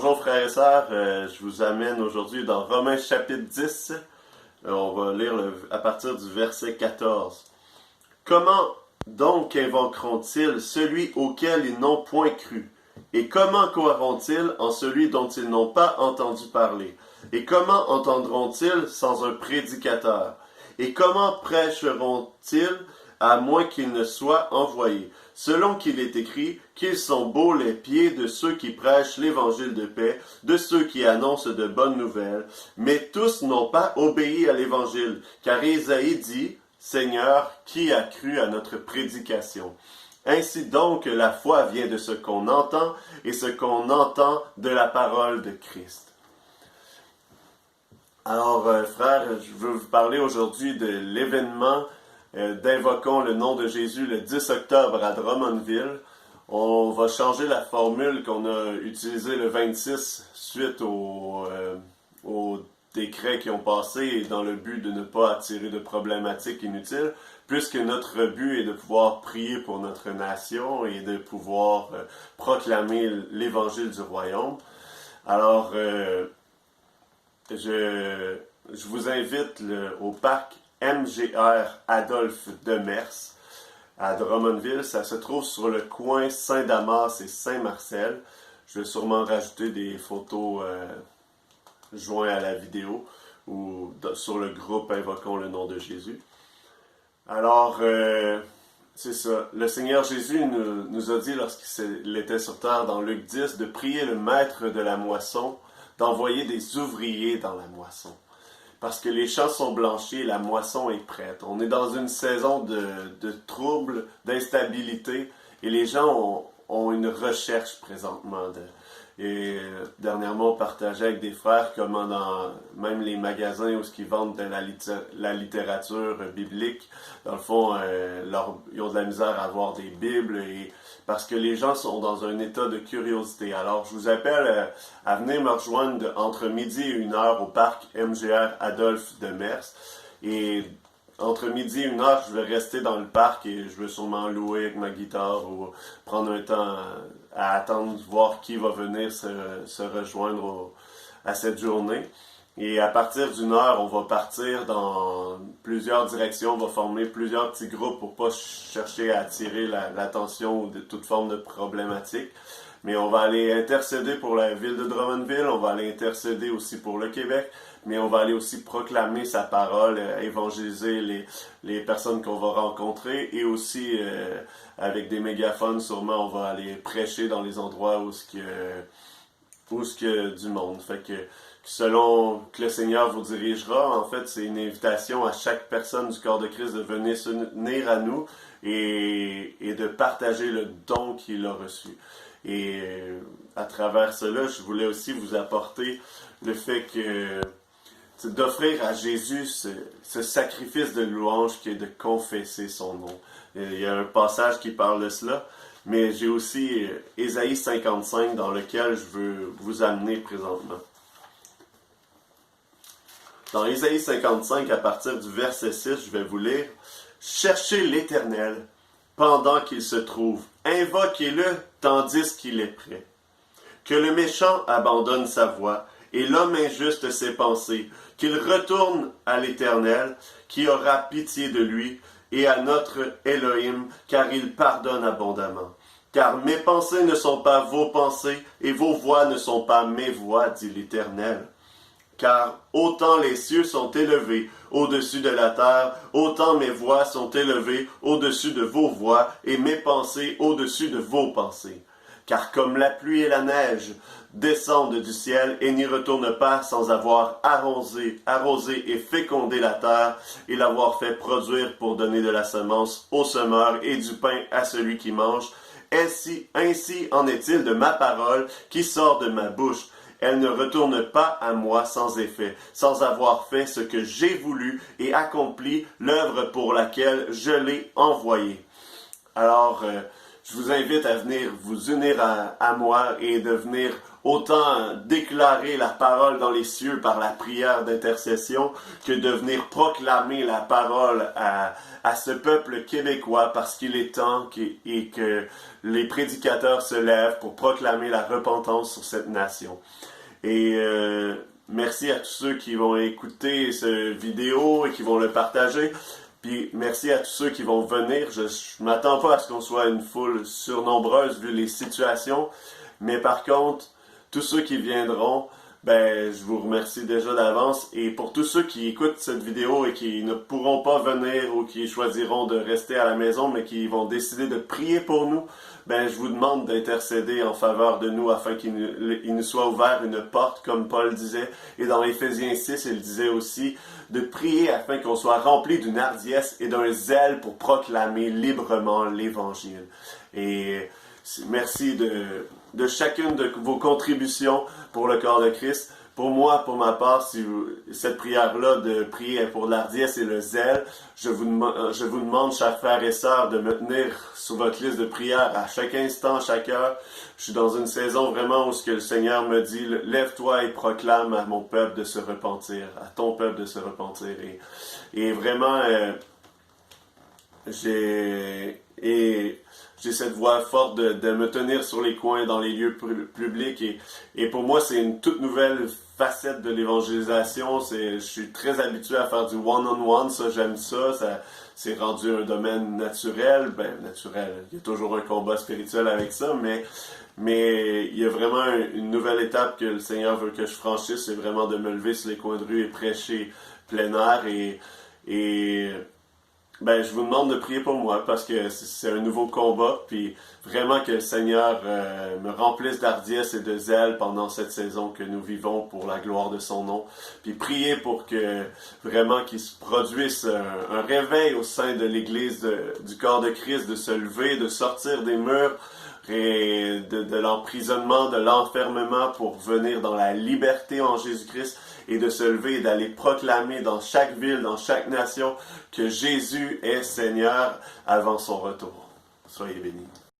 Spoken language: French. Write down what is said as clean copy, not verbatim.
Bonjour frères et sœurs, je vous amène aujourd'hui dans Romains chapitre 10. On va lire à partir du verset 14. Comment donc invoqueront-ils celui auquel ils n'ont point cru? Et comment croiront-ils en celui dont ils n'ont pas entendu parler? Et comment entendront-ils sans un prédicateur? Et comment prêcheront-ils à moins qu'ils ne soient envoyés? Selon qu'il est écrit, qu'ils sont beaux les pieds de ceux qui prêchent l'évangile de paix, de ceux qui annoncent de bonnes nouvelles. Mais tous n'ont pas obéi à l'évangile, car Ésaïe dit, Seigneur, qui a cru à notre prédication? Ainsi donc, la foi vient de ce qu'on entend, et ce qu'on entend de la parole de Christ. Alors, frères, je veux vous parler aujourd'hui de l'événement d'Invoquons le nom de Jésus le 10 octobre à Drummondville. On va changer la formule qu'on a utilisée le 26 suite aux décrets qui ont passé dans le but de ne pas attirer de problématiques inutiles, puisque notre but est de pouvoir prier pour notre nation et de pouvoir proclamer l'évangile du royaume. Alors, je vous invite au parc MGR Adolphe Demers à Drummondville. Ça se trouve sur le coin Saint-Damas et Saint-Marcel. Je vais sûrement rajouter des photos jointes à la vidéo ou sur le groupe Invoquons le nom de Jésus. Alors, c'est ça. Le Seigneur Jésus nous a dit lorsqu'il était sur terre dans Luc 10 de prier le maître de la moisson, d'envoyer des ouvriers dans la moisson. Parce que les champs sont blanchis et la moisson est prête. On est dans une saison de troubles, d'instabilité, et les gens ont une recherche présentement. Dernièrement, on partageait avec des frères comment dans même les magasins où ils vendent de la littérature biblique, dans le fond, ils ont de la misère à avoir des Bibles, parce que les gens sont dans un état de curiosité. Alors, je vous appelle à venir me rejoindre entre midi et 1h au parc MGR Adolphe Demers. Et entre midi et 1h, je vais rester dans le parc et je vais sûrement louer avec ma guitare ou prendre un temps à attendre, voir qui va venir se rejoindre à cette journée. Et à partir d'une heure, on va partir dans plusieurs directions, on va former plusieurs petits groupes pour pas chercher à attirer l'attention ou de toute forme de problématique. Mais on va aller intercéder pour la ville de Drummondville, on va aller intercéder aussi pour le Québec, mais on va aller aussi proclamer sa parole, évangéliser les personnes qu'on va rencontrer et aussi avec des mégaphones, sûrement on va aller prêcher dans les endroits où il y a du monde. Fait que selon que le Seigneur vous dirigera, en fait, c'est une invitation à chaque personne du corps de Christ de venir s'unir à nous et de partager le don qu'il a reçu. Et à travers cela, je voulais aussi vous apporter le fait que d'offrir à Jésus ce sacrifice de louange qui est de confesser son nom. Il y a un passage qui parle de cela, mais j'ai aussi Ésaïe 55 dans lequel je veux vous amener présentement. Dans Ésaïe 55, à partir du verset 6, je vais vous lire « Cherchez l'Éternel pendant qu'il se trouve, invoquez-le tandis qu'il est prêt. Que le méchant abandonne sa voie et l'homme injuste ses pensées, qu'il retourne à l'Éternel, qui aura pitié de lui, et à notre Elohim, car il pardonne abondamment. Car mes pensées ne sont pas vos pensées, et vos voix ne sont pas mes voix, dit l'Éternel. Car autant les cieux sont élevés au-dessus de la terre, autant mes voix sont élevées au-dessus de vos voix, et mes pensées au-dessus de vos pensées. Car comme la pluie et la neige descendent du ciel et n'y retournent pas sans avoir arrosé et fécondé la terre, et l'avoir fait produire pour donner de la semence au semeur et du pain à celui qui mange, ainsi en est-il de ma parole qui sort de ma bouche. Elle ne retourne pas à moi sans effet, sans avoir fait ce que j'ai voulu et accompli l'œuvre pour laquelle je l'ai envoyée. Alors, je vous invite à venir vous unir à moi et de venir autant déclarer la parole dans les cieux par la prière d'intercession que de venir proclamer la parole à ce peuple québécois parce qu'il est temps et que les prédicateurs se lèvent pour proclamer la repentance sur cette nation. Et merci à tous ceux qui vont écouter cette vidéo et qui vont le partager. Puis merci à tous ceux qui vont venir. Je m'attends pas à ce qu'on soit une foule surnombreuse vu les situations. Mais par contre, tous ceux qui viendront, ben, je vous remercie déjà d'avance. Et pour tous ceux qui écoutent cette vidéo et qui ne pourront pas venir ou qui choisiront de rester à la maison, mais qui vont décider de prier pour nous, ben, je vous demande d'intercéder en faveur de nous afin qu'il nous soit ouvert une porte, comme Paul disait. Et dans Éphésiens 6, il disait aussi de prier afin qu'on soit rempli d'une hardiesse et d'un zèle pour proclamer librement l'Évangile. Et merci de chacune de vos contributions pour le corps de Christ. Pour moi, pour ma part, si cette prière-là de prier pour l'hardiesse et le zèle, je vous demande, chers frères et sœurs, de me tenir sur votre liste de prières à chaque instant, à chaque heure. Je suis dans une saison vraiment où ce que le Seigneur me dit, lève-toi et proclame à mon peuple de se repentir, à ton peuple de se repentir. Et vraiment, j'ai cette voix forte de me tenir sur les coins dans les lieux publics et pour moi c'est une toute nouvelle facette de l'évangélisation. Je suis très habitué à faire du one-on-one, ça j'aime ça, c'est rendu un domaine naturel, naturel, il y a toujours un combat spirituel avec ça, mais il y a vraiment une nouvelle étape que le Seigneur veut que je franchisse, c'est vraiment de me lever sur les coins de rue et prêcher plein air et ben, je vous demande de prier pour moi parce que c'est un nouveau combat, puis vraiment que le Seigneur me remplisse d'hardiesse et de zèle pendant cette saison que nous vivons pour la gloire de son nom. Puis prier pour que vraiment qu'il se produise un réveil au sein de l'Église du corps de Christ, de se lever, de sortir des murs et de l'emprisonnement, de l'enfermement pour venir dans la liberté en Jésus-Christ et de se lever et d'aller proclamer dans chaque ville, dans chaque nation que Jésus est Seigneur avant son retour. Soyez bénis.